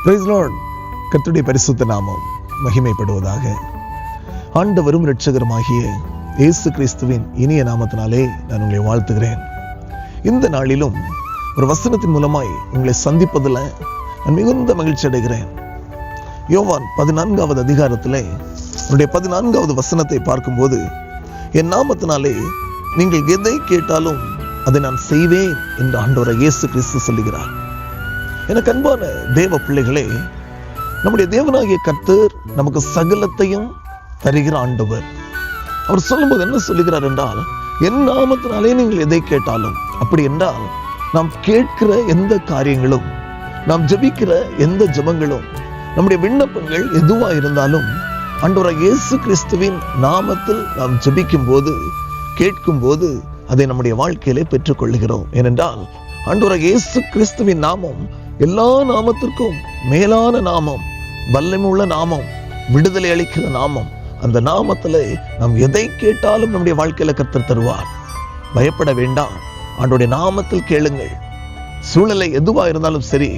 Price Lord. கர்த்தருடைய பரிசுத்த நாமம் மகிமைப்படுவதாக. ஆண்டவரும் இரட்சகருமாகிய இயேசு கிறிஸ்துவின் இனிய நாமத்தினாலே நான் உங்களை வாழ்த்துகிறேன். இந்த நாளிலும் ஒரு வசனத்தின் மூலமாய் உங்களை சந்திப்பதில் நான் மிகுந்த மகிழ்ச்சி அடைகிறேன். யோவான் 14வது அதிகாரத்திலே 14வது வசனத்தை பார்க்கும்போது, என் நாமத்தினாலே நீங்கள் எதை கேட்டாலும் அதை நான் செய்வேன் என்று ஆண்டவர் இயேசு கிறிஸ்து சொல்லுகிறார். எனக்கு அன்பான தேவ பிள்ளைகளே, நம்முடைய தேவனாகிய கர்த்தர் நமக்கு சகலத்தையும் தருகிற ஆண்டவர். அவர் சொல்லும்போது என்ன சொல்லுகிறார் என்றால், என் நாமத்தினாலே நீங்கள் எதை கேட்டாலும், அப்படி என்றால் நாம் கேட்கிற எந்த காரியங்களும், நாம் ஜெபிக்கிற எந்த ஜெபங்களும், நம்முடைய விண்ணப்பங்கள் எதுவா இருந்தாலும் ஆண்டவர் இயேசு கிறிஸ்துவின் நாமத்தில் நாம் ஜெபிக்கும் போது, கேட்கும் போது அதை நம்முடைய வாழ்க்கையிலே பெற்றுக் கொள்ளுகிறோம். ஏனென்றால் ஆண்டவர் இயேசு கிறிஸ்துவின் நாமம் எல்லா நாமத்திற்கும் மேலான நாமம், வல்லமையுள்ள நாமம், விடுதலை அளிக்கிற நாமம். அந்த நாமத்திலே நாம் எதை கேட்டாலும் நம்முடைய வாழ்க்கையில கர்த்தர் தருவார். பயப்பட வேண்டாம், ஆண்டவருடைய நாமத்தில் கேளுங்கள். சூழ்நிலை எதுவா இருந்தாலும் சரி,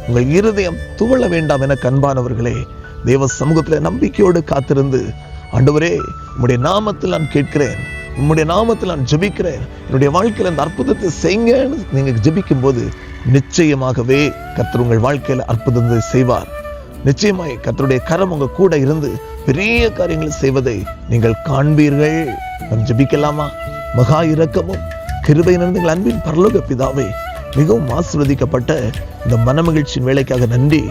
உங்கள் இருதயம் துவள வேண்டாம். என அன்பானவர்களே, தேவ சமூகத்தில் நம்பிக்கையோடு காத்திருந்து, ஆண்டவரே உம்முடைய நாமத்தில் நான் கேட்கிறேன், உம்முடைய நாமத்தில் நான் ஜெபிக்கிறேன், என்னுடைய வாழ்க்கையில் அந்த அற்புதத்தை செய்யுங்கன்னு நீங்க ஜெபிக்கும் போது நிச்சயமாகவே கர்த்தர் உங்கள் வாழ்க்கையில அற்புதத்தை செய்வார். நிச்சயமாய் கர்த்தருடைய கரம் உங்க கூட இருந்து பெரிய காரியங்களை செய்வதை நீங்கள் காண்பீர்கள். நாம் ஜெபிக்கலாமா? மகா இரக்கமும் கிருபை நிறைந்த எங்கள் அன்பின் பரலோக பிதாவே, மிகவும் ஆசீர்வதிக்கப்பட்ட இந்த மனமகிழ்ச்சியின் வேலைக்காக நன்றி.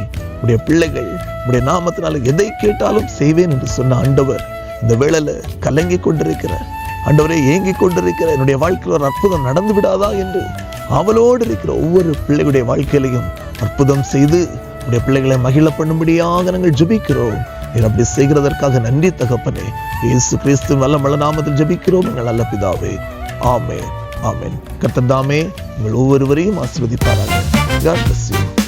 உடைய பிள்ளைகள் உடைய நாமத்தினால எதை கேட்டாலும் செய்வேன் என்று சொன்ன ஆண்டவர், இந்த வேளையில கலங்கி கொண்டிருக்கிற ஆண்டவரே, ஏங்கி கொண்டிருக்கிற என்னுடைய வாழ்க்கையில் ஒரு அற்புதம் நடந்து விடாதா என்று அவளோடு இருக்கிற ஒவ்வொரு பிள்ளைகளுடைய வாழ்க்கையிலையும் அற்புதம் செய்து உடைய பிள்ளைகளை மகிழ பண்ணும்படியாக நாங்கள் ஜெபிக்கிறோம். நீர் அப்படி செய்கிறதற்காக நன்றி தகப்பனே. இயேசு கிறிஸ்துவின் வல்லமையுள்ள நாமத்தில் ஜெபிக்கிறோம் எங்கள் நல்ல பிதாவே. ஆமென், ஆமென். கர்த்தர் தாமே உங்கள் ஒவ்வொருவரையும் ஆசீர்வதிப்பாராக. God bless you.